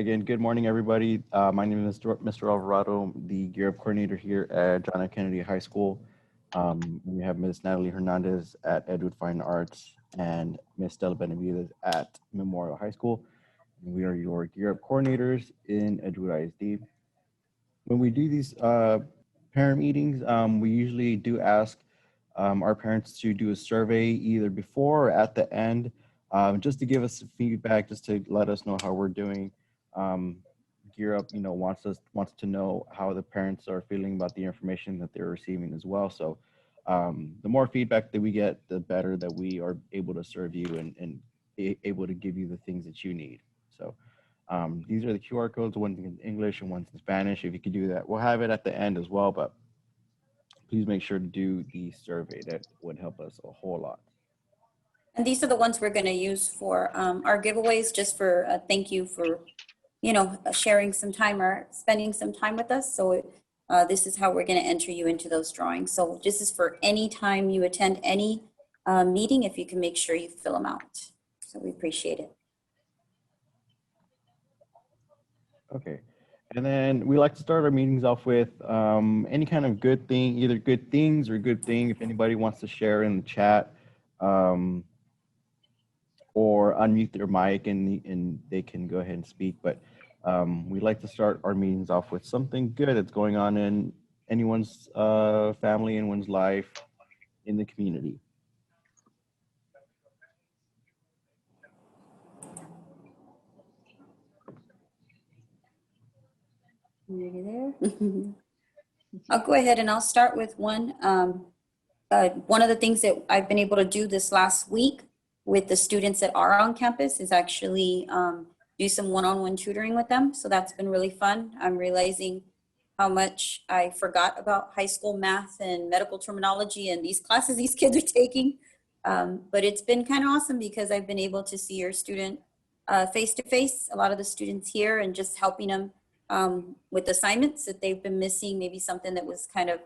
Again, good morning, everybody. My name is Mr. Alvarado, the GEARUP Coordinator here at John F. Kennedy High School. We have Ms. Natalie Hernandez at Edward Fine Arts and Ms. Stella Benavides at Memorial High School. And we are your GEARUP coordinators in Edgewood ISD. When we do these parent meetings, we usually do ask our parents to do a survey either before or at the end, just to give us feedback, just to let us know how we're doing. GEARUP, wants to know how the parents are feeling about the information that they're receiving as well. So the more feedback that we get, the better that we are able to serve you and able to give you the things that you need. So these are the QR codes, one's in English and one's in Spanish. If you could do that, we'll have it at the end as well, but please make sure to do the survey. That would help us a whole lot. And these are the ones we're going to use for our giveaways, just for thank you for, sharing some time or spending some time with us. So this is how we're going to enter you into those drawings. So this is for any time you attend any meeting, if you can make sure you fill them out. So we appreciate it. Okay. And then we like to start our meetings off with any kind of good thing, either good things or good thing. If anybody wants to share in the chat, or unmute their mic and they can go ahead and speak. But we like to start our meetings off with something good that's going on in anyone's family, anyone's life in the community. There. I'll go ahead and I'll start with one. One of the things that I've been able to do this last week with the students that are on campus is actually do some one-on-one tutoring with them. So that's been really fun. I'm realizing how much I forgot about high school math and medical terminology and these classes these kids are taking. But it's been kind of awesome because I've been able to see your student face-to-face, a lot of the students here, and just helping them with assignments that they've been missing, maybe something that was kind of,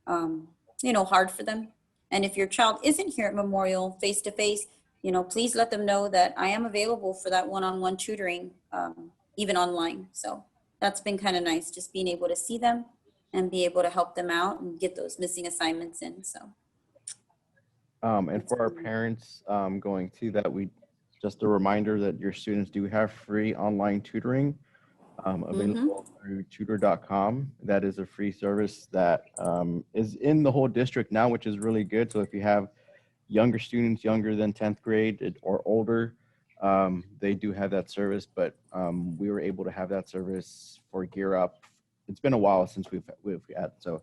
hard for them. And if your child isn't here at Memorial face-to-face, please let them know that I am available for that one-on-one tutoring, even online. So that's been kind of nice, just being able to see them and be able to help them out and get those missing assignments in. So. And for our parents going to that, just a reminder that your students do have free online tutoring available through tutor.com. That is a free service that is in the whole district now, which is really good. So if you have younger students, younger than 10th grade or older, they do have that service, but we were able to have that service for GEARUP. It's been a while since we've had, so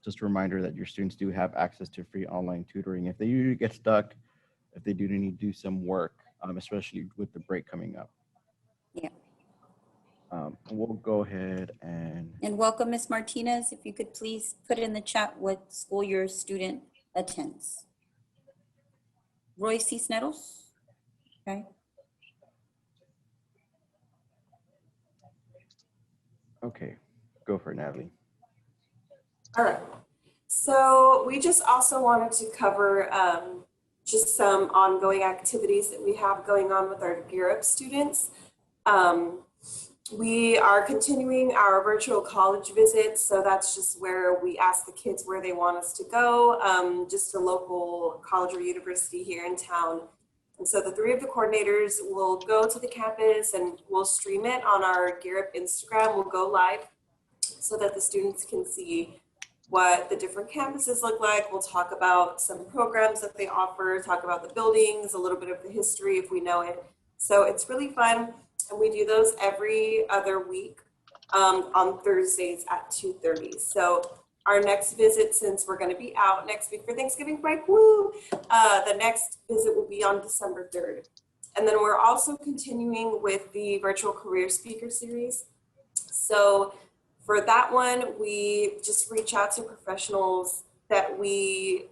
just a reminder that your students do have access to free online tutoring if they usually get stuck, if they do need to do some work, especially with the break coming up. Yeah. We'll go ahead and welcome Ms. Martinez. If you could please put in the chat what school your student attends. Roy C. Sneddles. Okay. Okay, go for it, Natalie. All right. So we just also wanted to cover just some ongoing activities that we have going on with our GEARUP students. We are continuing our virtual college visits. So that's just where we ask the kids where they want us to go, just a local college or university here in town. And so the three of the coordinators will go to the campus and we'll stream it on our GEARUP Instagram. We'll go live so that the students can see what the different campuses look like. We'll talk about some programs that they offer, talk about the buildings, a little bit of the history if we know it. So it's really fun. And we do those every other week on Thursdays at 2:30. So our next visit, since we're going to be out next week for Thanksgiving break, woo, the next visit will be on December 3rd. And then we're also continuing with the virtual career speaker series. So for that one, we just reach out to professionals that we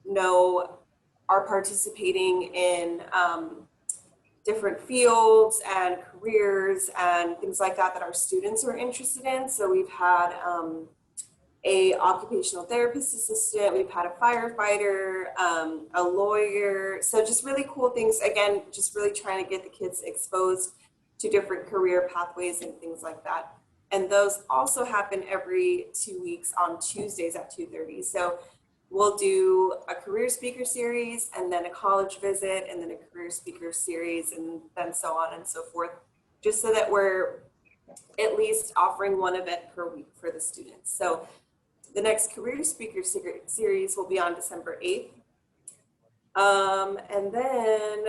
know are participating in different fields and careers and things like that that our students are interested in. So we've had a occupational therapist assistant, we've had a firefighter, a lawyer. So just really cool things. Again, just really trying to get the kids exposed to different career pathways and things like that. And those also happen every 2 weeks on Tuesdays at 2:30. So we'll do a career speaker series and then a college visit and then a career speaker series and then so on and so forth, just so that we're at least offering one event per week for the students. So the next career speaker series will be on December 8th. And then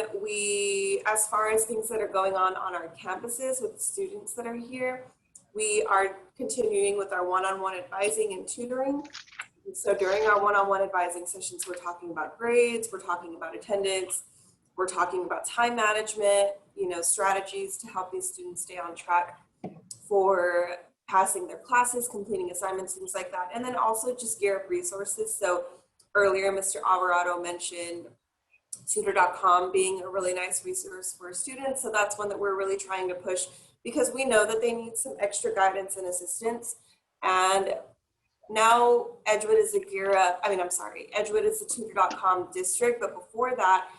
as far as things that are going on our campuses with the students that are here, we are continuing with our one-on-one advising and tutoring. So during our one-on-one advising sessions, we're talking about grades, we're talking about attendance, we're talking about time management, strategies to help these students stay on track for passing their classes, completing assignments, things like that. And then also just GEARUP resources. So earlier, Mr. Alvarado mentioned tutor.com being a really nice resource for students. So that's one that we're really trying to push because we know that they need some extra guidance and assistance. And now Edgewood is Edgewood is the tutor.com district, but before that,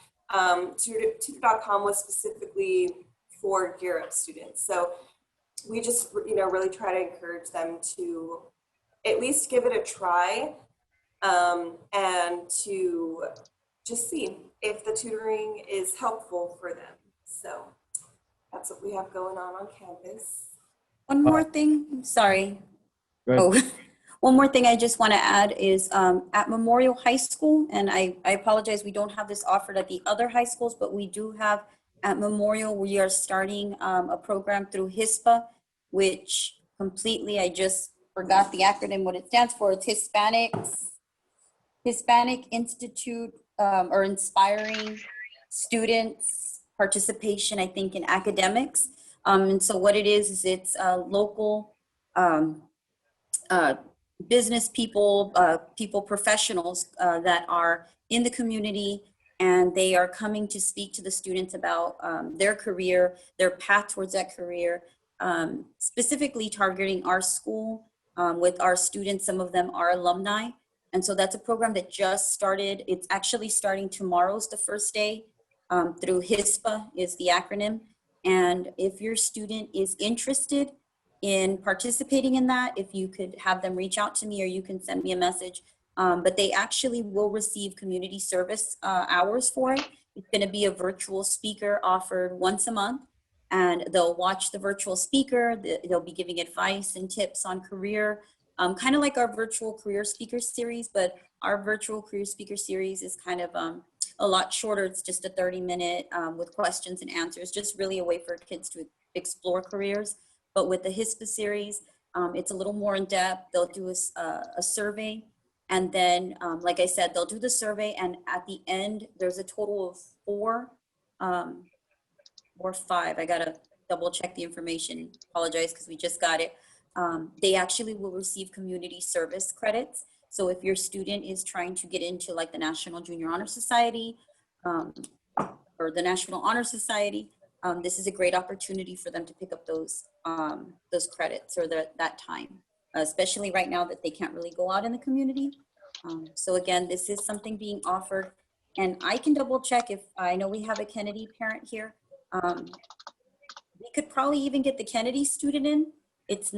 tutor.com was specifically for GEARUP students. So we just, really try to encourage them to at least give it a try and to just see if the tutoring is helpful for them. So that's what we have going on campus. One more thing, sorry. Go ahead. Oh, one more thing I just want to add is at Memorial High School, and I apologize, we don't have this offered at the other high schools, but we do have at Memorial, we are starting a program through HISPA, which completely, I just forgot the acronym, what it stands for. It's Hispanic Institute or Inspiring Students Participation, I think, in academics. And so what it is it's local business people, professionals that are in the community, and they are coming to speak to the students about their career, their path towards that career, specifically targeting our school with our students. Some of them are alumni. And so that's a program that just started. It's actually starting tomorrow's the first day through HISPA is the acronym. And if your student is interested in participating in that, if you could have them reach out to me or you can send me a message, but they actually will receive community service hours for it. It's going to be a virtual speaker offered once a month, and they'll watch the virtual speaker. They'll be giving advice and tips on career, kind of like our virtual career speaker series, but our virtual career speaker series is kind of a lot shorter. It's just a 30-minute with questions and answers, just really a way for kids to explore careers. But with the HISPA series, it's a little more in depth. They'll do a survey. And then, like I said, they'll do the survey. And at the end, there's a total of 4 or 5. I got to double check the information. Apologize because we just got it. They actually will receive community service credits. So if your student is trying to get into like the National Junior Honor Society or the National Honor Society, this is a great opportunity for them to pick up those credits or that time, especially right now that they can't really go out in the community. So again, this is something being offered, and I can double check if I know we have a Kennedy parent here. We could probably even get the Kennedy student in. It's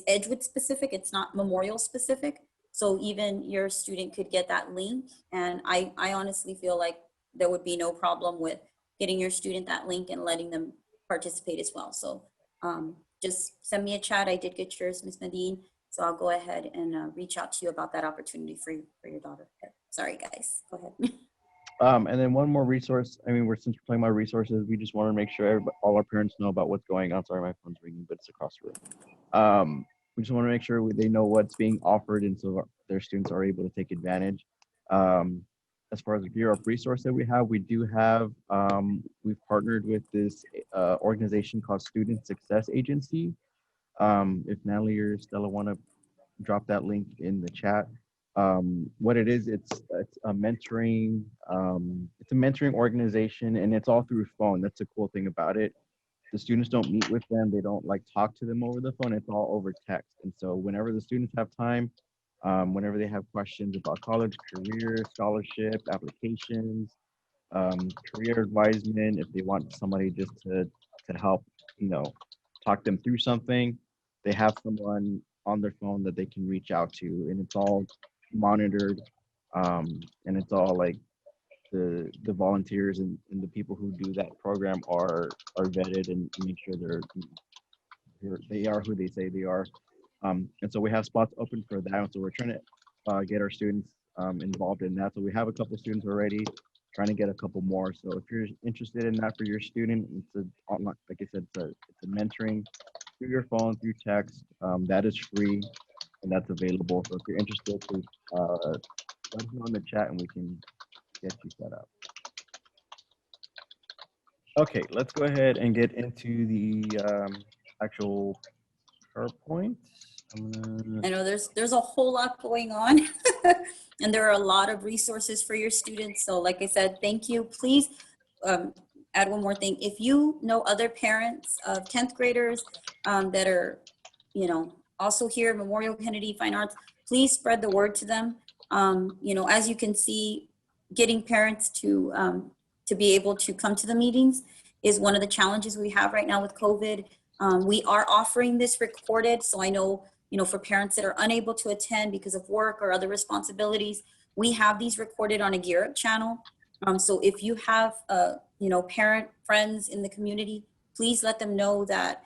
Edgewood specific. It's not Memorial specific. So even your student could get that link. And I honestly feel like there would be no problem with getting your student that link and letting them participate as well. So just send me a chat. I did get yours, Ms. Nadine. So I'll go ahead and reach out to you about that opportunity for your daughter. Sorry, guys. Go ahead. And then one more resource. I mean, since we're talking about resources, we just want to make sure all our parents know about what's going on. Sorry, my phone's ringing, but it's across the room. We just want to make sure they know what's being offered, and so their students are able to take advantage. As far as the GEARUP resource that we have, we've partnered with this organization called Student Success Agency. If Natalie or Stella want to drop that link in the chat. What it is, it's a mentoring organization, and it's all through phone. That's the cool thing about it. The students don't meet with them. They don't talk to them over the phone. It's all over text. And so whenever the students have time, whenever they have questions about college, career, scholarship, applications, career advisement, if they want somebody just to to help, talk them through something, they have someone on their phone that they can reach out to, and it's all monitored, and it's all like the volunteers and the people who do that program are vetted and make sure they are who they say they are. And so we have spots open for that. So we're trying to get our students involved in that. So we have a couple students already, trying to get a couple more. So if you're interested in that for your student, it's a online, like I said, it's a mentoring through your phone, through text. That is free and that's available. So if you're interested, please let us know in the chat and we can get you set up. Okay, let's go ahead and get into the actual PowerPoint. I know there's a whole lot going on and there are a lot of resources for your students. So like I said, thank you. Please add one more thing. If you know other parents of 10th graders that are, also here at Memorial Kennedy Fine Arts, please spread the word to them. As you can see, getting parents to be able to come to the meetings is one of the challenges we have right now with COVID. We are offering this recorded, so I know, for parents that are unable to attend because of work or other responsibilities, we have these recorded on a GEARUP channel. So if you have, parent friends in the community, please let them know that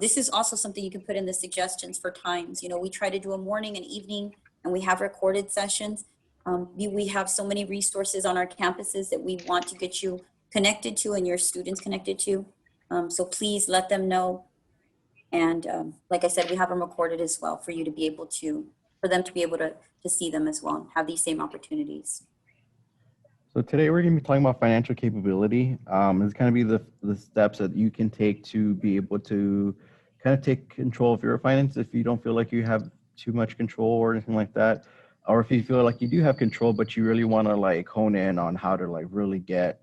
this is also something you can put in the suggestions for times. We try to do a morning and evening, and we have recorded sessions. We have so many resources on our campuses that we want to get you connected to and your students connected to. So please let them know. And like I said, we have them recorded as well for you to be able to, for them to be able to see them as well, and have these same opportunities. So today we're going to be talking about financial capability. It's going to be the steps that you can take to be able to kind of take control of your finances if you don't feel like you have too much control or anything like that. Or if you feel like you do have control, but you really want to like hone in on how to like really get,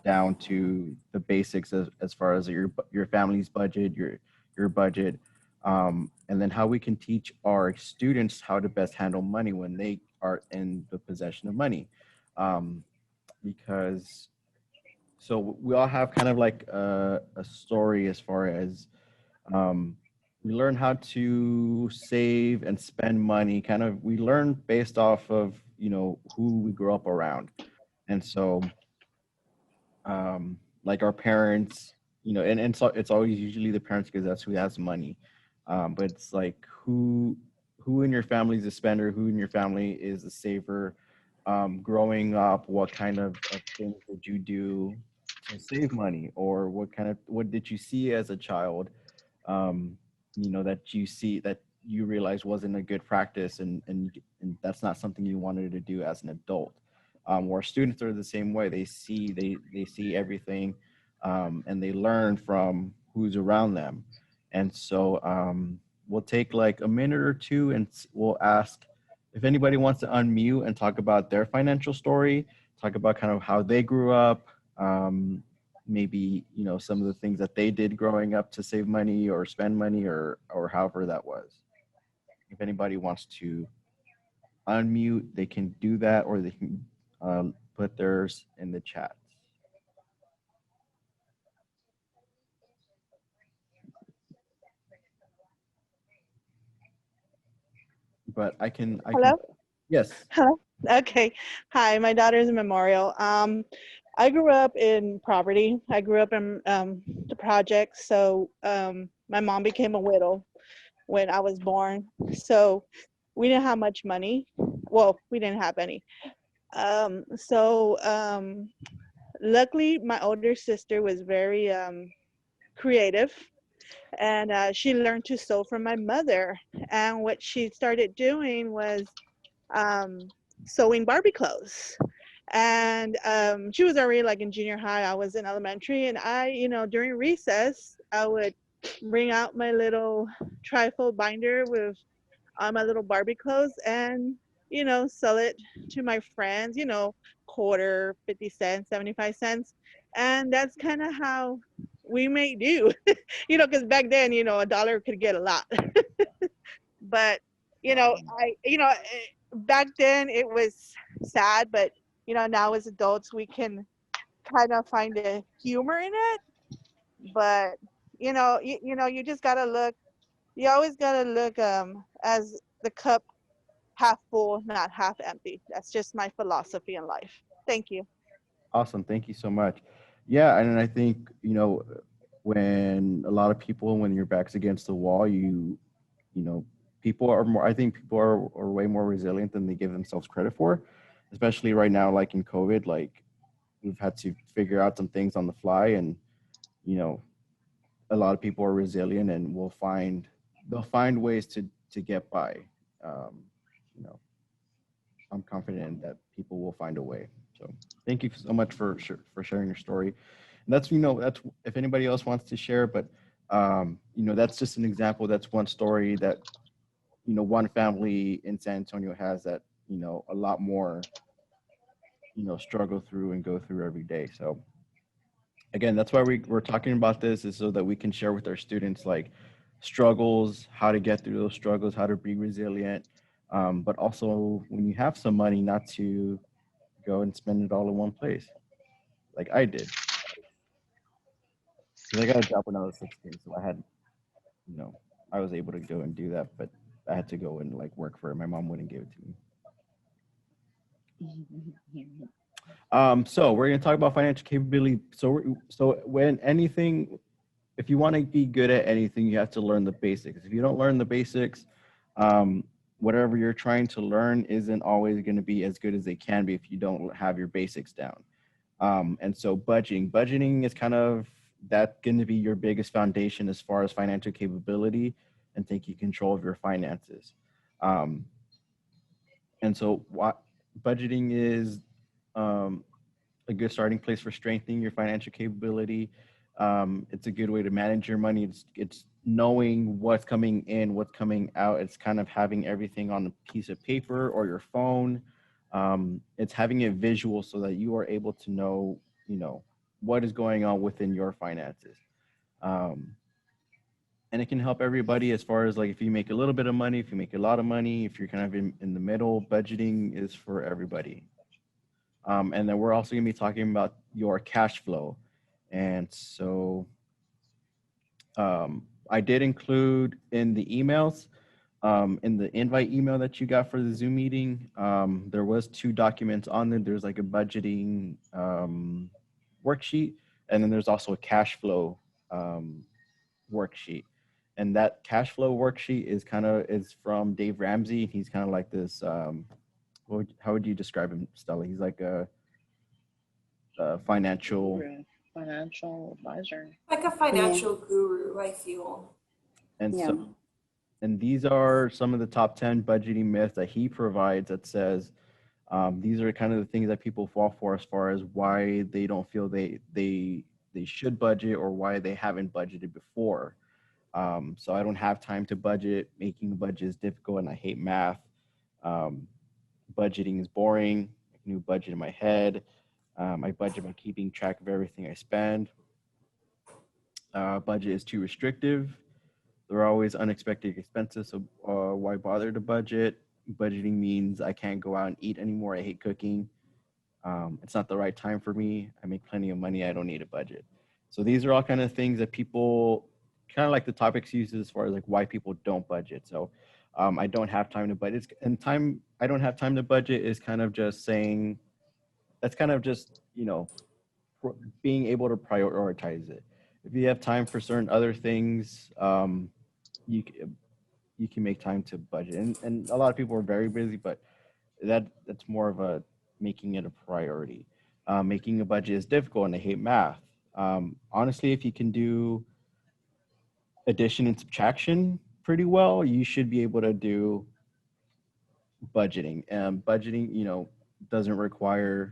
down to the basics as far as your family's budget, your budget, and then how we can teach our students how to best handle money when they are in the possession of money. Because so we all have kind of like a story as far as we learn how to save and spend money. Kind of we learn based off of who we grew up around, and so like our parents, and so it's always usually the parents because that's who has money. But it's like who in your family is a spender, who in your family is a saver. Growing up, what kind of things did you do to save money, or what did you see as a child, that you realize wasn't a good practice, and that's not something you wanted to do as an adult. Where students are the same way. They see everything, and they learn from who's around them. And so we'll take like a minute or two, and we'll ask if anybody wants to unmute and talk about their financial story, talk about kind of how they grew up, maybe some of the things that they did growing up to save money or spend money or however that was. If anybody wants to unmute, they can do that, or they can put theirs in the chat. But I can. Hello? Yes. Hello? Okay. Hi, my daughter's in Memorial. I grew up in poverty. I grew up in the projects. So my mom became a widow when I was born. So we didn't have much money. Well, we didn't have any. Luckily, my older sister was very creative, and she learned to sew from my mother. And what she started doing was sewing Barbie clothes. And she was already like in junior high. I was in elementary, and during recess, I would bring out my little trifold binder with my little Barbie clothes and sell it to my friends, quarter, 50 cents, 75 cents. And that's kind of how we made do, because back then, a dollar could get a lot. But back then it was sad, but now as adults we can kind of find the humor in it. but you just gotta look. You always gotta look as the cup half full, not half empty. That's just my philosophy in life. Thank you. Awesome. Thank you so much. Yeah. And I think, when a lot of people, when your back's against the wall, you know, people are more, I think people are way more resilient than they give themselves credit for, especially right now, like in COVID, like we've had to figure out some things on the fly, and, you know, a lot of people are resilient and they'll find ways to get by. Um, you know, I'm confident that people will find a way. So thank you so much for sharing your story. And that's if anybody else wants to share, but that's just an example. That's one story that one family in San Antonio has that a lot more struggle through and go through every day. So again, that's why we're talking about this, is so that we can share with our students like struggles, how to get through those struggles, how to be resilient, but also when you have some money, not to go and spend it all in one place like I did. Because I got a job when I was 16, so I was able to go and do that, but I had to go and like work for it. My mom wouldn't give it to me. So we're going to talk about financial capability. So when anything, if you want to be good at anything, you have to learn the basics. If you don't learn the basics, whatever you're trying to learn isn't always going to be as good as they can be if you don't have your basics down. And so budgeting is kind of that's going to be your biggest foundation as far as financial capability and taking control of your finances. And so what budgeting is a good starting place for strengthening your financial capability. It's a good way to manage your money. It's knowing what's coming in, what's coming out. It's kind of having everything on a piece of paper or your phone. It's having it visual so that you are able to know, what is going on within your finances. And it can help everybody as far as like if you make a little bit of money, if you make a lot of money, if you're kind of in the middle, budgeting is for everybody. And then we're also going to be talking about your cash flow. And so I did include in the emails, in the invite email that you got for the Zoom meeting, there was 2 documents on there. There's like a budgeting worksheet, and then there's also a cash flow worksheet. And that cash flow worksheet is from Dave Ramsey. He's kind of like this, how would you describe him, Stella? He's like a financial advisor. Like a financial guru, I feel. And Yeah. so, and these are some of the top 10 budgeting myths that he provides that says, these are kind of the things that people fall for as far as why they don't feel they should budget or why they haven't budgeted before. So I don't have time to budget. Making a budget is difficult and I hate math. Budgeting is boring. I can do a budget in my head. I budget by keeping track of everything I spend. Budget is too restrictive. There are always unexpected expenses, so why bother to budget? Budgeting means I can't go out and eat anymore. I hate cooking. It's not the right time for me. I make plenty of money. I don't need a budget. So these are all kind of things that people kind of like the topics used as far as like why people don't budget. So I don't have time to budget. I don't have time to budget is kind of just saying, that's kind of just, being able to prioritize it. If you have time for certain other things, you can make time to budget. And a lot of people are very busy, but that's more of a making it a priority. Making a budget is difficult and I hate math. Honestly, if you can do addition and subtraction pretty well, you should be able to do budgeting. Budgeting, doesn't require,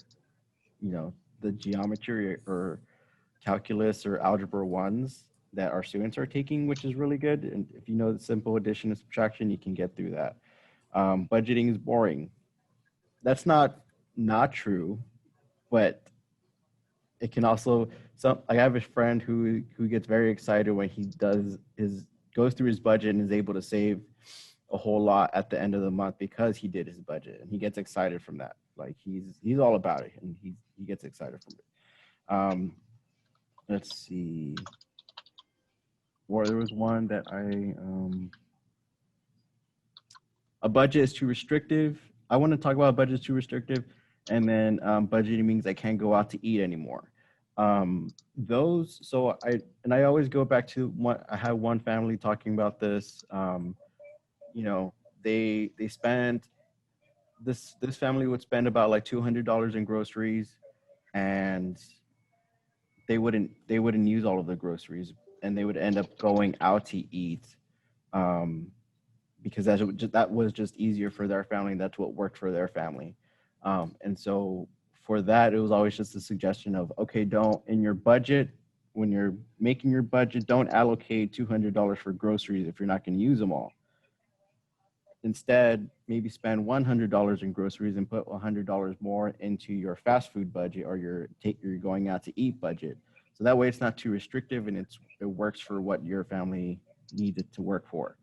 the geometry or calculus or algebra 1s that our students are taking, which is really good. And if you know the simple addition and subtraction, you can get through that. Budgeting is boring. That's not true, but it can also, I have a friend who gets very excited when he goes through his budget and is able to save a whole lot at the end of the month because he did his budget, and he gets excited from that. Like he's all about it, and he gets excited from it. Let's see. or there was one that a budget is too restrictive. I want to talk about budget is too restrictive, and then budgeting means I can't go out to eat anymore. So I always go back to what I had one family talking about this. You know, they spent this family would spend about like $200 in groceries, and they wouldn't use all of the groceries, and they would end up going out to eat. Because that was just easier for their family. And that's what worked for their family. And so for that, it was always just a suggestion of, okay, in your budget, when you're making your budget, don't allocate $200 for groceries if you're not going to use them all. Instead, maybe spend $100 in groceries and put $100 more into your fast food budget or your going out to eat budget. So that way it's not too restrictive, and it works for what your family needed to work for.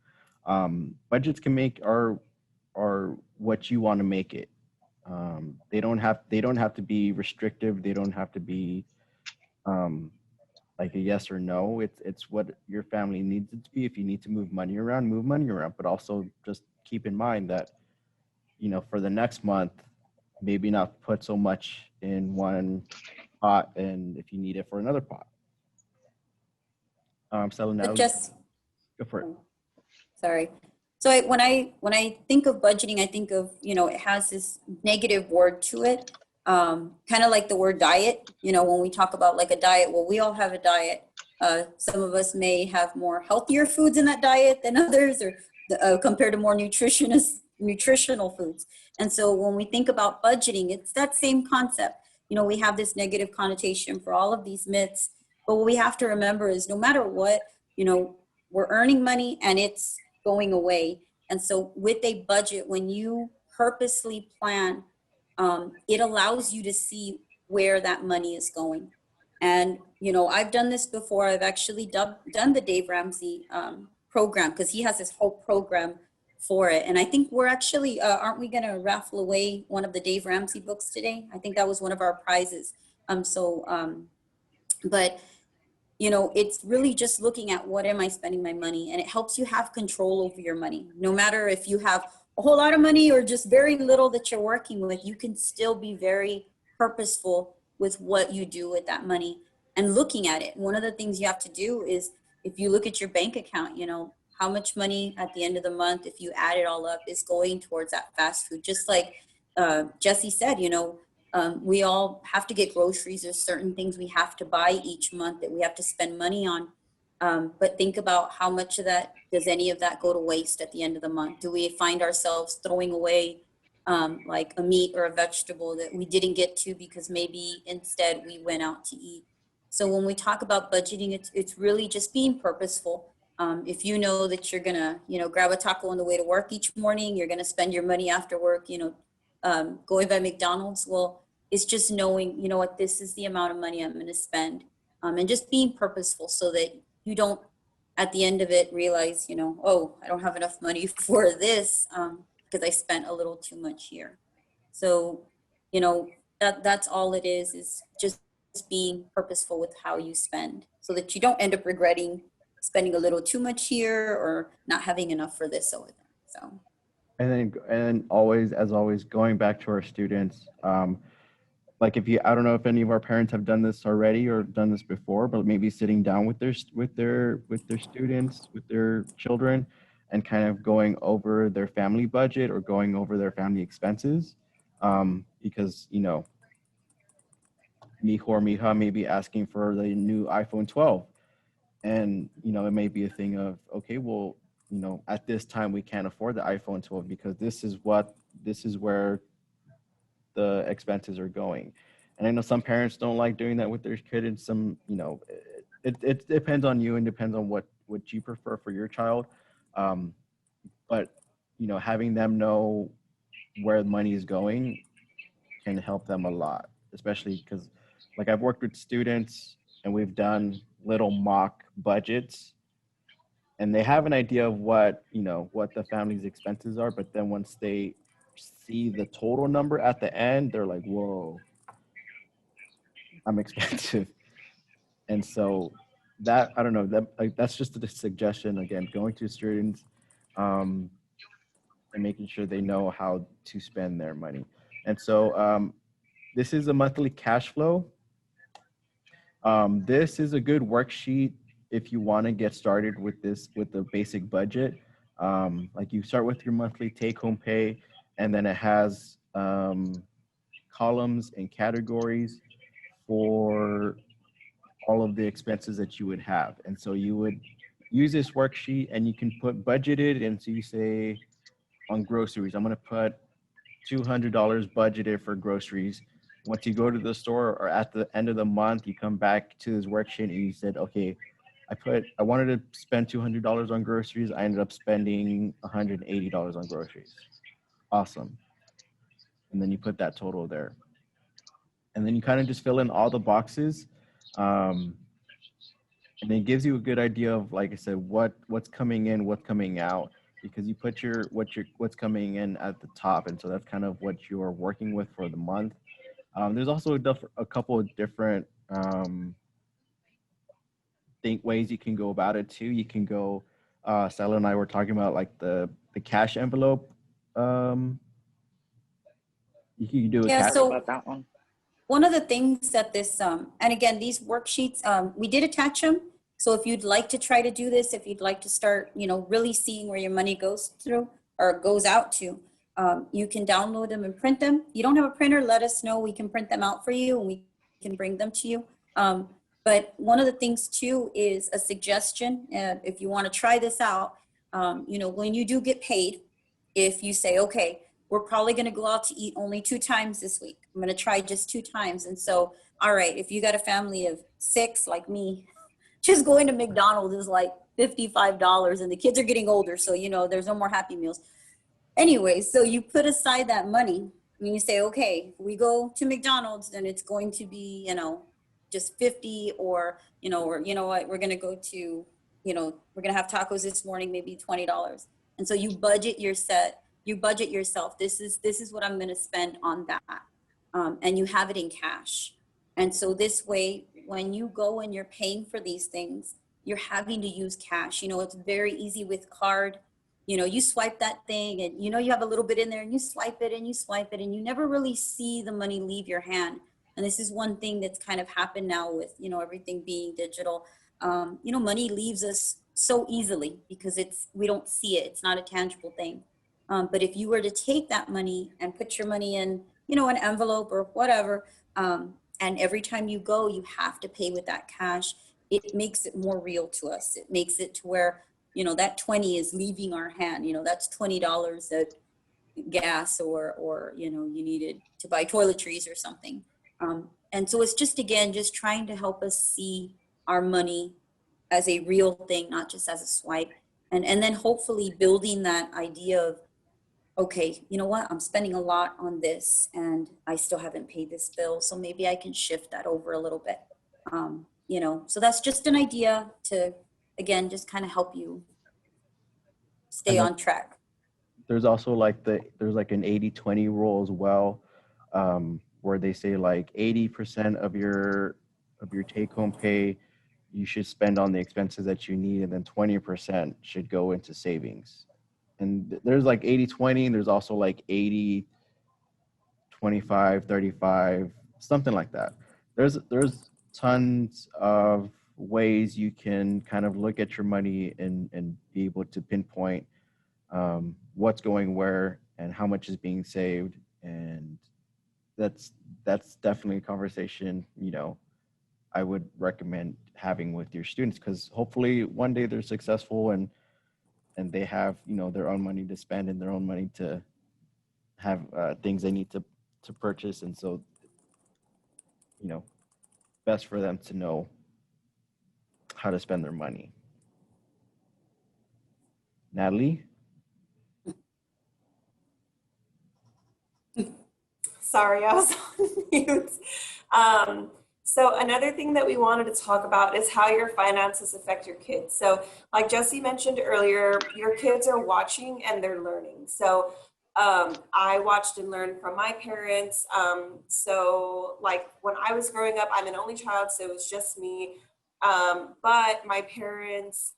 Budgets can make are what you want to make it. They don't have to be restrictive. They don't have to be like a yes or no. It's what your family needs it to be. If you need to move money around, but also just keep in mind that, you know, for the next month, maybe not put so much in one pot, and if you need it for another pot. So now, Just go for it. sorry. So when I think of budgeting, I think of, you know, it has this negative word to it, kind of like the word diet. You know, when we talk about like a diet, well, we all have a diet. Some of us may have more healthier foods in that diet than others, or compared to more nutritional foods. And so when we think about budgeting, it's that same concept. You know, we have this negative connotation for all of these myths, but what we have to remember is no matter what, you know, we're earning money and it's going away. And so with a budget, when you purposely plan, it allows you to see where that money is going. And, you know, I've done this before. I've actually done the Dave Ramsey program, because he has this whole program for it. And I think we're actually, aren't we going to raffle away one of the Dave Ramsey books today? I think that was one of our prizes. But you know, it's really just looking at what am I spending my money, and it helps you have control over your money. No matter if you have a whole lot of money or just very little that you're working with, you can still be very purposeful with what you do with that money and looking at it. One of the things you have to do is, if you look at your bank account, you know, how much money at the end of the month, if you add it all up, is going towards that fast food. Just like Jesse said, you know, we all have to get groceries. There's certain things we have to buy each month that we have to spend money on. But think about how much of that, does any of that go to waste at the end of the month? Do we find ourselves throwing away like a meat or a vegetable that we didn't get to because maybe instead we went out to eat? So when we talk about budgeting, it's really just being purposeful. If you know that you're gonna, you know, grab a taco on the way to work each morning, you're gonna spend your money after work, you know, going by McDonald's, well, it's just knowing, you know what, this is the amount of money I'm going to spend, and just being purposeful so that you don't, at the end of it, realize, you know, oh, I don't have enough money for this because I spent a little too much here. So, you know, that's all it is just being purposeful with how you spend so that you don't end up regretting spending a little too much here or not having enough for this over there. So. And then always, as always, going back to our students, like I don't know if any of our parents have done this already or done this before, but maybe sitting down with their students, with their children, and kind of going over their family budget or going over their family expenses, because, you know, mijo or mija may be asking for the new iPhone 12, and, you know, it may be a thing of, okay, well, you know, at this time we can't afford the iPhone 12 because this is where the expenses are going. And I know some parents don't like doing that with their kid, and some, you know, it depends on you and depends on what you prefer for your child. But, you know, having them know where the money is going can help them a lot, especially because, like, I've worked with students and we've done little mock budgets, and they have an idea of what the family's expenses are, but then once they see the total number at the end, they're like, whoa, I'm expensive. And so that, I don't know, that like, that's just a suggestion. Again, going to students and making sure they know how to spend their money. And so this is a monthly cash flow. This is a good worksheet if you want to get started with this, with the basic budget. Like you start with your monthly take-home pay, and then it has columns and categories for all of the expenses that you would have. And so you would use this worksheet and you can put budgeted. And so you say on groceries, I'm going to put $200 budgeted for groceries. Once you go to the store or at the end of the month, you come back to this worksheet and you said, okay, I wanted to spend $200 on groceries. I ended up spending $180 on groceries. Awesome. And then you put that total there. And then you kind of just fill in all the boxes. And it gives you a good idea of, like I said, what's coming in, what's coming out, because you put what's coming in at the top. And so that's kind of what you're working with for the month. There's also a couple of different ways you can go about it too. You can go, Stella and I were talking about like the cash envelope. You can do a Yeah, cash. so About that one. one of the things that this, and again, these worksheets, we did attach them. So if you'd like to try to do this, if you'd like to start, really seeing where your money goes through or goes out to, you can download them and print them. You don't have a printer, let us know. We can print them out for you and we can bring them to you. But one of the things too is a suggestion. If you want to try this out, when you do get paid, if you say, okay, we're probably going to go out to eat only 2 times this week. I'm going to try just 2 times. And so, all right, if you got a family of 6 like me, just going to McDonald's is like $55 and the kids are getting older. So, there's no more Happy Meals. Anyway, so you put aside that money and you say, okay, if we go to McDonald's, then it's going to be, just 50 or you know what, we're going to go to, we're going to have tacos this morning, maybe $20. And so you budget yourself. This is what I'm going to spend on that. And you have it in cash. And so this way, when you go and you're paying for these things, you're having to use cash. It's very easy with card. You swipe that thing and, you have a little bit in there and you swipe it and you never really see the money leave your hand. And this is one thing that's kind of happened now with, everything being digital. Money leaves us so easily because we don't see it. It's not a tangible thing. But if you were to take that money and put your money in, an envelope or whatever, and every time you go, you have to pay with that cash, it makes it more real to us. It makes it to where, that 20 is leaving our hand. That's $20 at gas or you needed to buy toiletries or something. And so it's just, again, just trying to help us see our money as a real thing, not just as a swipe. And then hopefully building that idea of, okay, you know what, I'm spending a lot on this and I still haven't paid this bill. So maybe I can shift that over a little bit. So that's just an idea to, again, just kind of help you stay on track. There's also there's like an 80-20 rule as well, where they say like 80% of your take-home pay you should spend on the expenses that you need, and then 20% should go into savings. And there's like 80-20, and there's also like 80-25, 35, something like that. There's tons of ways you can kind of look at your money and be able to pinpoint what's going where and how much is being saved. And that's definitely a conversation, I would recommend having with your students, because hopefully one day they're successful and they have, their own money to spend and their own money to have things they need to purchase. And so, best for them to know how to spend their money. Natalie? Sorry, I was on mute. So another thing that we wanted to talk about is how your finances affect your kids. So like Josie mentioned earlier, your kids are watching and they're learning. So I watched and learned from my parents. So like when I was growing up, I'm an only child, so it was just me. But my parents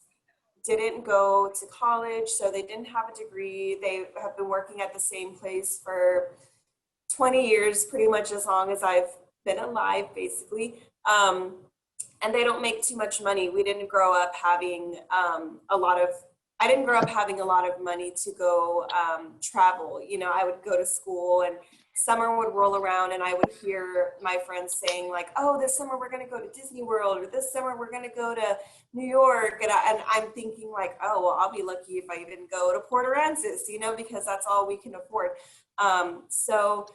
didn't go to college, so they didn't have a degree. They have been working at the same place for 20 years, pretty much as long as I've been alive, basically. And they don't make too much money. We didn't grow up having I didn't grow up having a lot of money to go travel. You know, I would go to school and summer would roll around and I would hear my friends saying like, oh, this summer we're gonna go to Disney World, or this summer we're gonna go to New York. And I'm thinking like, oh, well, I'll be lucky if I even go to Port Aransas, you know, because that's all we can afford. So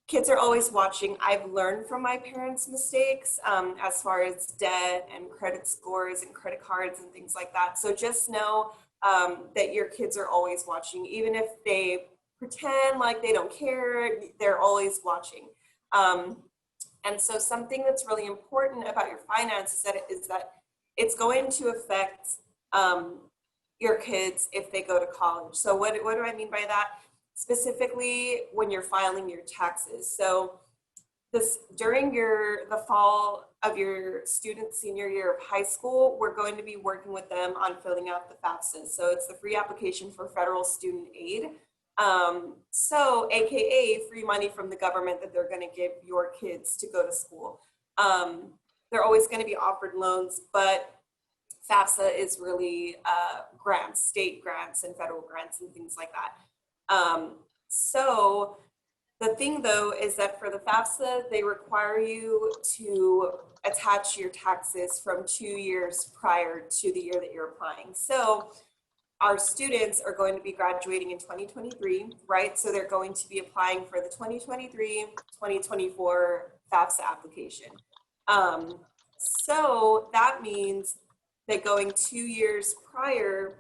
kids are always watching. I've learned from my parents' mistakes as far as debt and credit scores and credit cards and things like that. So just know that your kids are always watching, even if they pretend like they don't care, they're always watching. And so something that's really important about your finances is that it's going to affect your kids if they go to college. So what do I mean by that? Specifically when you're filing your taxes. So during the fall of your student senior year of high school, we're going to be working with them on filling out the FAFSA. So it's the free application for federal student aid. So AKA free money from the government that they're going to give your kids to go to school. They're always going to be offered loans, but FAFSA is really grants, state grants and federal grants and things like that. So the thing though is that for the FAFSA, they require you to attach your taxes from 2 years prior to the year that you're applying. So our students are going to be graduating in 2023, right? So they're going to be applying for the 2023-2024 FAFSA application. So that means that going 2 years prior,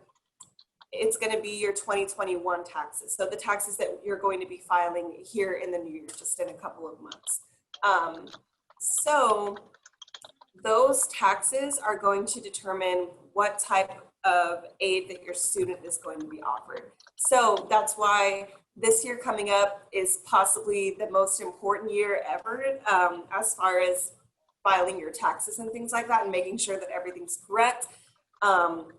it's going to be your 2021 taxes. So the taxes that you're going to be filing here in the new year, just in a couple of months. So those taxes are going to determine what type of aid that your student is going to be offered. So that's why this year coming up is possibly the most important year ever as far as filing your taxes and things like that and making sure that everything's correct.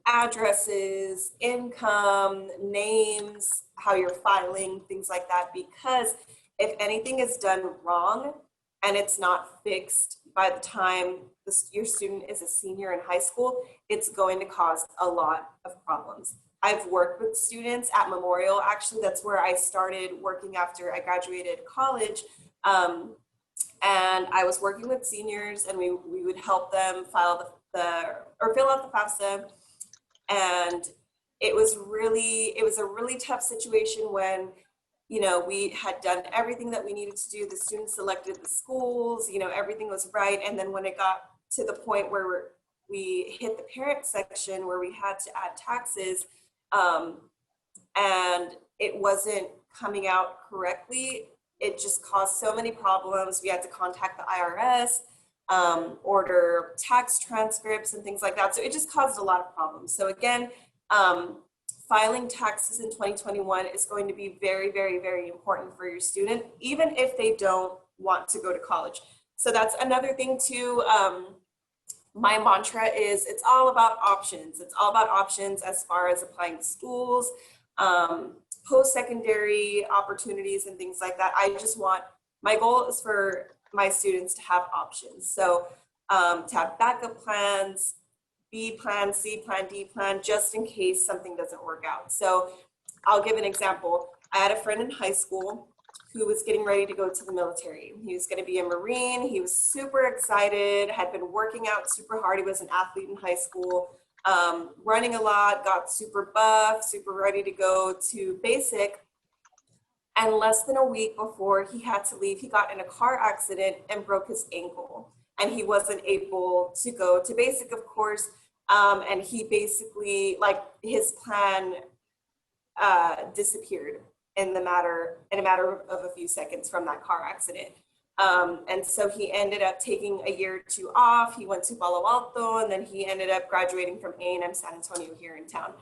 Addresses, income, names, how you're filing, things like that, because if anything is done wrong and it's not fixed by the time your student is a senior in high school, it's going to cause a lot of problems. I've worked with students at Memorial. Actually, that's where I started working after I graduated college. And I was working with seniors and we would help them fill out the FAFSA. And it was a really tough situation when, you know, we had done everything that we needed to do. The students selected the schools, you know, everything was right. And then when it got to the point where we hit the parent section where we had to add taxes, and it wasn't coming out correctly, it just caused so many problems. We had to contact the IRS, order tax transcripts and things like that. So it just caused a lot of problems. So again, filing taxes in 2021 is going to be very, very, very important for your student, even if they don't want to go to college. So that's another thing too. My mantra is it's all about options. It's all about options as far as applying to schools, post-secondary opportunities and things like that. My goal is for my students to have options. So to have backup plans, B plan, C plan, D plan, just in case something doesn't work out. So I'll give an example. I had a friend in high school who was getting ready to go to the military. He was gonna be a Marine. He was super excited, had been working out super hard. He was an athlete in high school, running a lot, got super buff, super ready to go to basic. And less than a week before he had to leave, he got in a car accident and broke his ankle. And he wasn't able to go to basic, of course. And he basically, like, his plan disappeared in a matter of a few seconds from that car accident. And so he ended up taking a year or two off. He went to Palo Alto, and then he ended up graduating from A&M San Antonio here in town.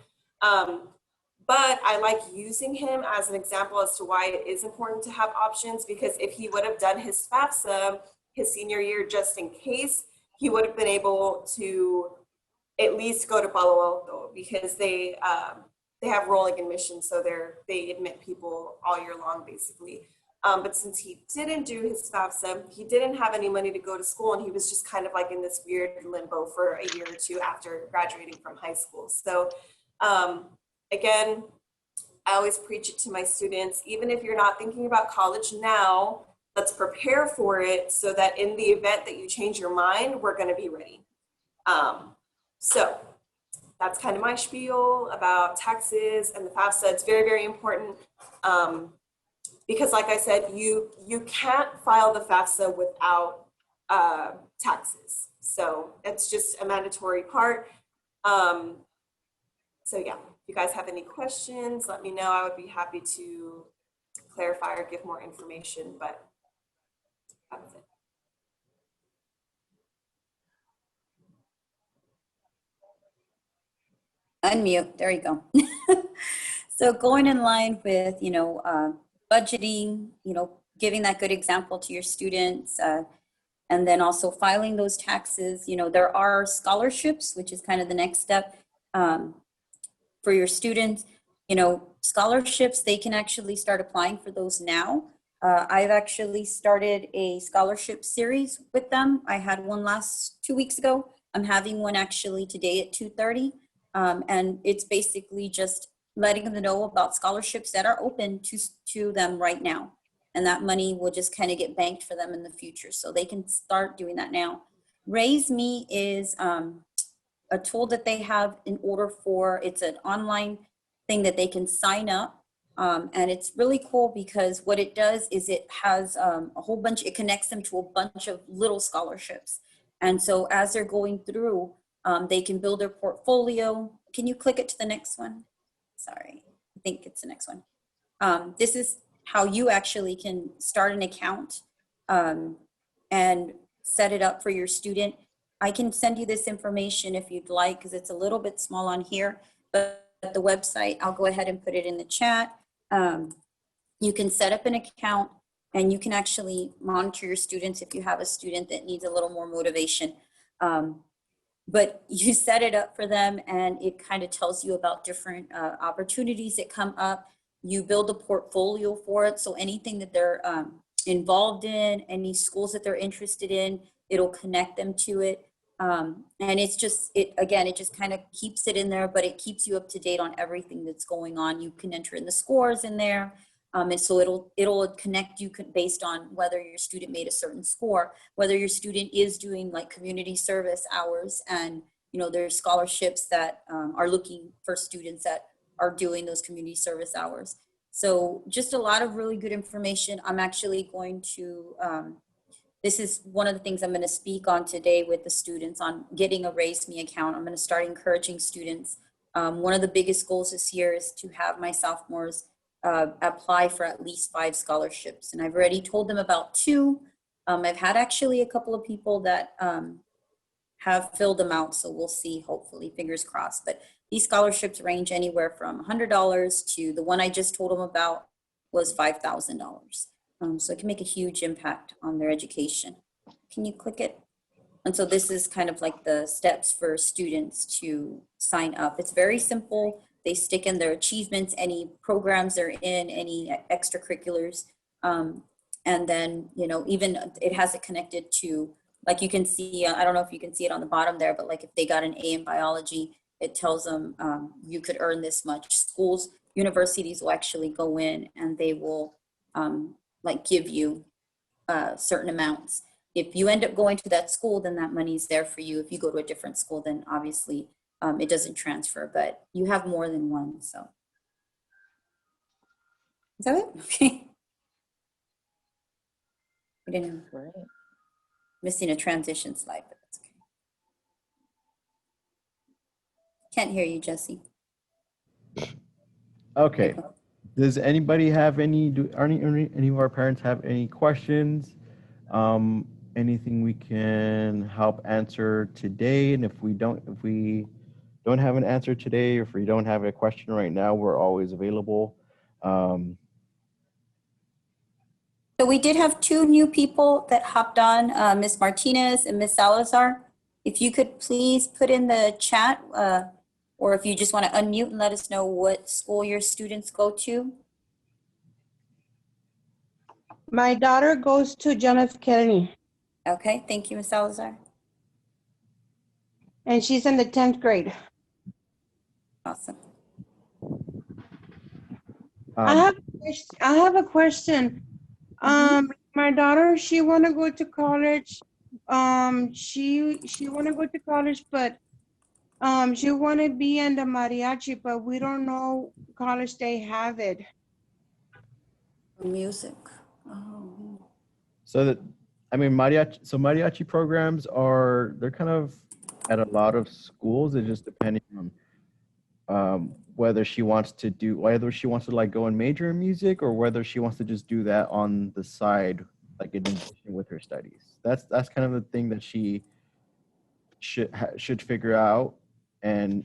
But I like using him as an example as to why it is important to have options, because if he would have done his FAFSA his senior year just in case, he would have been able to at least go to Palo Alto, because they have rolling admissions, so they admit people all year long, basically. But since he didn't do his FAFSA, he didn't have any money to go to school, and he was just kind of like in this weird limbo for a year or two after graduating from high school. So again, I always preach it to my students, even if you're not thinking about college now, let's prepare for it so that in the event that you change your mind, we're going to be ready. So that's kind of my spiel about taxes and the FAFSA. It's very, very important because, like I said, you can't file the FAFSA without taxes. So it's just a mandatory part. So yeah, if you guys have any questions, let me know. I would be happy to clarify or give more information, but that's it. Unmute, there you go. So going in line with, budgeting, giving that good example to your students, and then also filing those taxes. There are scholarships, which is kind of the next step for your students. Scholarships, they can actually start applying for those now. I've actually started a scholarship series with them. I had one 2 weeks ago. I'm having one actually today at 2:30. And it's basically just letting them know about scholarships that are open to them right now. And that money will just kind of get banked for them in the future. So they can start doing that now. Raise Me is a tool that they have in order for, it's an online thing that they can sign up. And it's really cool because what it does is it has a whole bunch, it connects them to a bunch of little scholarships. And so as they're going through, they can build their portfolio. Can you click it to the next one? Sorry, I think it's the next one. This is how you actually can start an account and set it up for your student. I can send you this information if you'd like, because it's a little bit small on here, but the website, I'll go ahead and put it in the chat. You can set up an account and you can actually monitor your students if you have a student that needs a little more motivation. But you set it up for them and it kind of tells you about different opportunities that come up. You build a portfolio for it. So anything that they're involved in, any schools that they're interested in, it'll connect them to it. And it's just, it just kind of keeps it in there, but it keeps you up to date on everything that's going on. You can enter in the scores in there. And so it'll connect you based on whether your student made a certain score, whether your student is doing like community service hours, and there's scholarships that are looking for students that are doing those community service hours. So just a lot of really good information. I'm actually going to, this is one of the things I'm going to speak on today with the students on getting a Raise Me account. I'm going to start encouraging students. One of the biggest goals this year is to have my sophomores apply for at least 5 scholarships. And I've already told them about 2. I've had actually a couple of people that have filled them out. So we'll see, hopefully, fingers crossed. But these scholarships range anywhere from $100 to the one I just told them about was $5,000. So it can make a huge impact on their education. Can you click it? And so this is kind of like the steps for students to sign up. It's very simple. They stick in their achievements, any programs they're in, any extracurriculars. And then, even it has it connected to, like you can see, I don't know if you can see it on the bottom there, but like if they got an A in biology, it tells them you could earn this much. Schools, universities will actually go in and they will like give you certain amounts. If you end up going to that school, then that money's there for you. If you go to a different school, then obviously it doesn't transfer, but you have more than one, so. Is that it? Okay. We didn't, Great. missing a transition slide, but that's okay. Can't hear you, Jesse. Okay. Does anybody have any of our parents have any questions? Anything we can help answer today? And if we don't have an answer today, or if we don't have a question right now, we're always available. So we did have 2 new people that hopped on, Ms. Martinez and Ms. Salazar. If you could please put in the chat, or if you just want to unmute and let us know what school your students go to. My daughter goes to John F. Kennedy, Okay, thank you, Ms. Salazar. and she's in the 10th grade. Awesome. I have a question. My daughter, she want to go to college. She want to go to college, but she want to be in the mariachi, but we don't know college they have it. Music. Oh. So that, I mean, mariachi programs they're kind of at a lot of schools. It just depending on whether she wants to like go and major in music, or whether she wants to just do that on the side, like in addition with her studies. That's kind of the thing that she should figure out. And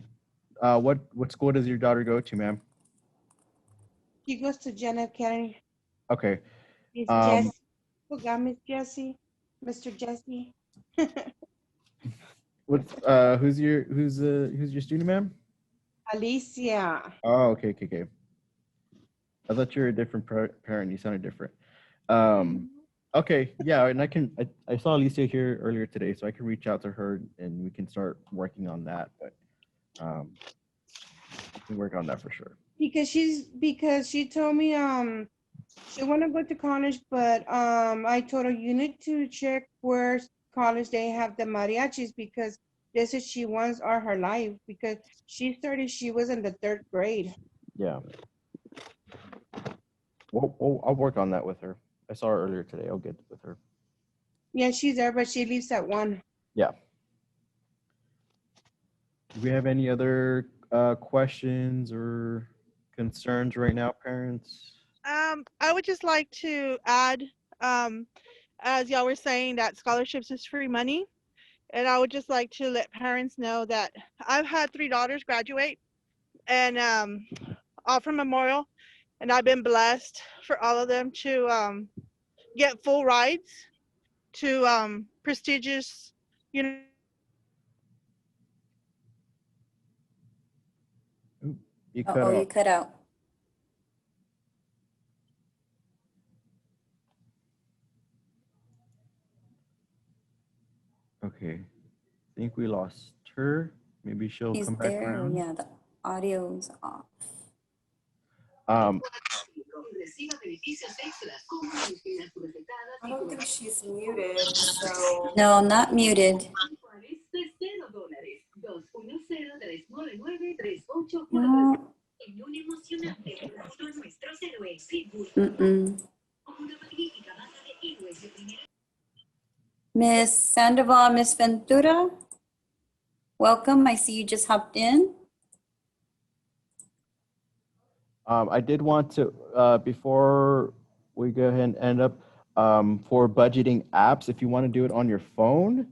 what school does your daughter go to, ma'am? She goes to John F. Kennedy. Okay. Miss Jessie. Forgot Miss Jessie. Mr. Jesse. Who's your student, ma'am? Alicia. Oh, okay. I thought you were a different parent. You sounded different. Okay, yeah, and I saw Alicia here earlier today, so I can reach out to her and we can start working on that. But we can work on that for sure. Because she told me she want to go to college, but I told her you need to check where college they have the mariachis, because this is she wants all her life, because she was in the 3rd grade. Yeah. Well, I'll work on that with her. I saw her earlier today. I'll get with her. Yeah, she's there, but she leaves at 1. Yeah. Do we have any other questions or concerns right now, parents? I would just like to add, as y'all were saying, that scholarships is free money. And I would just like to let parents know that I've had 3 daughters graduate, and all from Memorial, and I've been blessed for all of them to get full rides to prestigious, You cut Oh, off. you cut out. Okay. I think we lost her. Maybe she'll He's come back there. around. Yeah, the audio's off. Um, I don't think she's muted, so. No, not muted. No. Mm-mm. Miss Sandoval, Miss Ventura, welcome. I see you just hopped in. I did want to, before we go ahead and end up, for budgeting apps, if you want to do it on your phone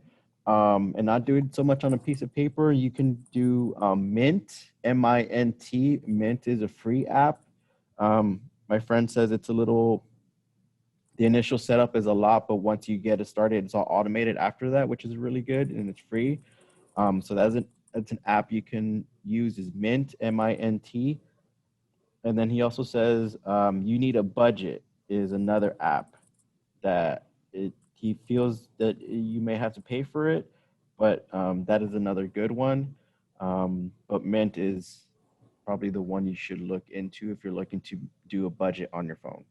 and not do it so much on a piece of paper, you can do Mint, M-I-N-T. Mint is a free app. My friend says it's a little, the initial setup is a lot, but once you get it started, it's all automated after that, which is really good, and it's free. So that's an app you can use, is Mint, M-I-N-T. And then he also says You Need a Budget is another app that he feels that you may have to pay for it, but that is another good one. But Mint is probably the one you should look into if you're looking to do a budget on your phone.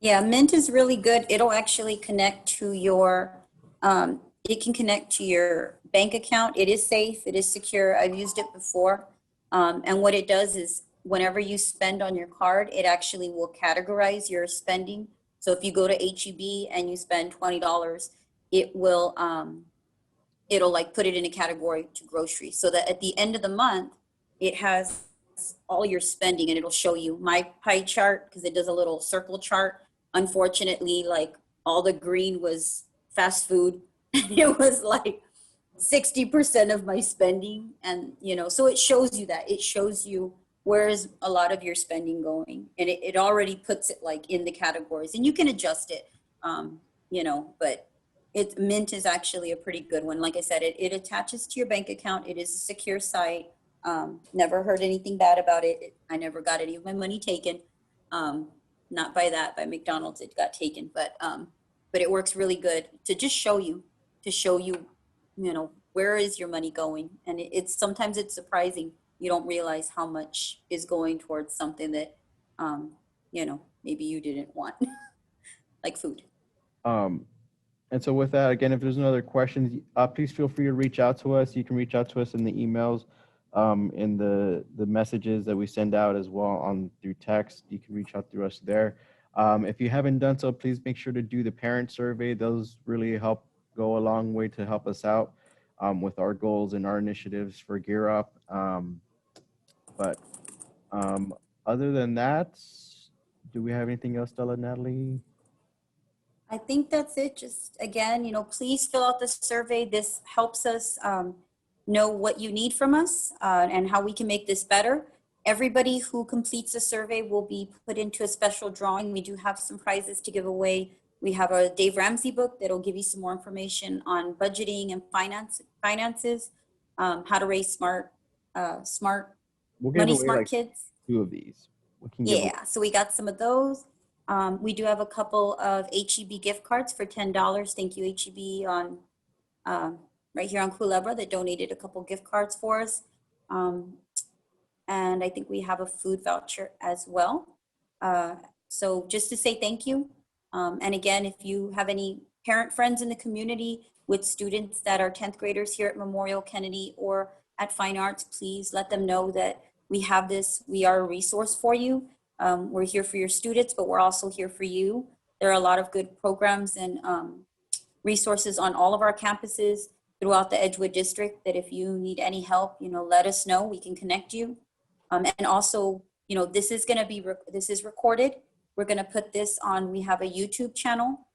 Yeah, Mint is really good. It'll actually connect to your, it can connect to your bank account. It is safe, it is secure. I've used it before. And what it does is whenever you spend on your card, it actually will categorize your spending. So if you go to HEB and you spend $20, it will, it'll like put it in a category to groceries, so that at the end of the month, it has all your spending, and it'll show you my pie chart, because it does a little circle chart. Unfortunately, like all the green was fast food. It was like 60% of my spending. And, you know, so it shows you that. It shows you where is a lot of your spending going. And it already puts it like in the categories, and you can adjust it, you know, but Mint is actually a pretty good one. Like I said, it attaches to your bank account. It is a secure site. Never heard anything bad about it. I never got any of my money taken. Not by McDonald's, it got taken, but it works really good to just show you, you know, where is your money going? And it's sometimes it's surprising. You don't realize how much is going towards something that, you know, maybe you didn't want, like food. And so with that, again, if there's no other questions, please feel free to reach out to us. You can reach out to us in the emails, in the messages that we send out as well through text. You can reach out through us there. If you haven't done so, please make sure to do the parent survey. Those really go a long way to help us out with our goals and our initiatives for GEARUP. Other than that, do we have anything else, Stella, Natalie? I think that's it. Just again, you know, please fill out the survey. This helps us know what you need from us and how we can make this better. Everybody who completes the survey will be put into a special drawing. We do have some prizes to give away. We have a Dave Ramsey book that'll give you some more information on budgeting and finances, how to raise smart We'll give money, away smart like kids. 2 of these. We can give away. Yeah, so we got some of those. We do have a couple of HEB gift cards for $10. Thank you, HEB, on right here on Culebra that donated a couple gift cards for us. And I think we have a food voucher as well. So just to say thank you. And again, if you have any parent friends in the community with students that are 10th graders here at Memorial Kennedy or at Fine Arts, please let them know that we have this. We are a resource for you. We're here for your students, but we're also here for you. There are a lot of good programs and resources on all of our campuses throughout the Edgewood district that if you need any help, you know, let us know. We can connect you. And also, you know, this is recorded. We're going to put this on, we have a YouTube channel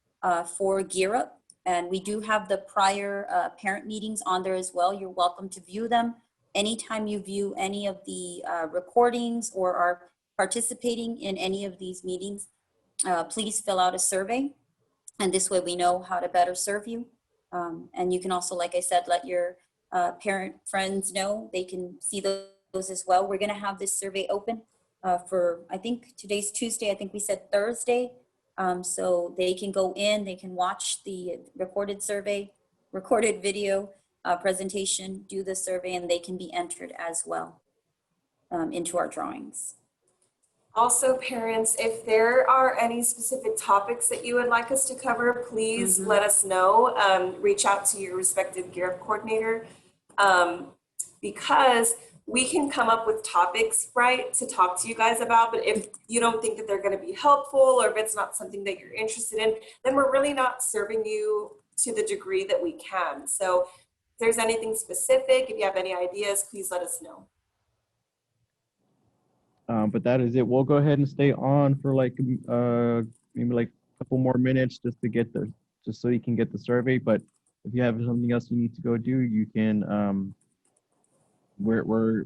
for GEARUP, and we do have the prior parent meetings on there as well. You're welcome to view them. Anytime you view any of the recordings or are participating in any of these meetings, please fill out a survey. And this way we know how to better serve you. And you can also, like I said, let your parent friends know. They can see those as well. We're going to have this survey open for, I think today's Tuesday, I think we said Thursday. So they can go in, they can watch the recorded video presentation, do the survey, and they can be entered as well into our drawings. Also, parents, if there are any specific topics that you would like us to cover, please let us know. Reach out to your respective GEARUP coordinator, because we can come up with topics, right, to talk to you guys about, but if you don't think that they're going to be helpful, or if it's not something that you're interested in, then we're really not serving you to the degree that we can. So if there's anything specific, if you have any ideas, please let us know. But that is it. We'll go ahead and stay on for like maybe like a couple more minutes just so you can get the survey. But if you have something else you need to go do, you can. We're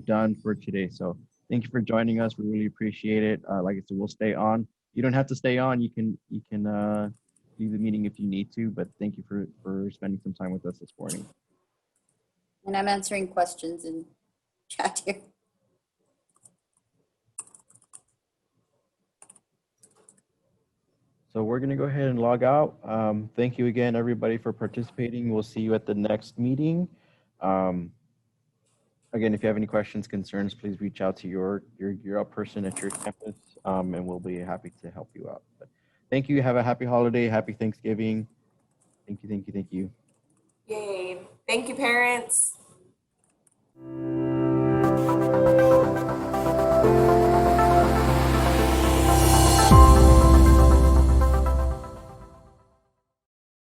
done for today. So thank you for joining us. We really appreciate it. Like I said, we'll stay on. You don't have to stay on. You can leave the meeting if you need to. But thank you for spending some time with us this morning. And I'm answering questions in chat here. So we're going to go ahead and log out. Thank you again, everybody, for participating. We'll see you at the next meeting. Again, if you have any questions, concerns, please reach out to your GEARUP person at your campus, and we'll be happy to help you out. But thank you. Have a happy holiday. Happy Thanksgiving. Thank you, thank you, thank you. Yay. Thank you, parents.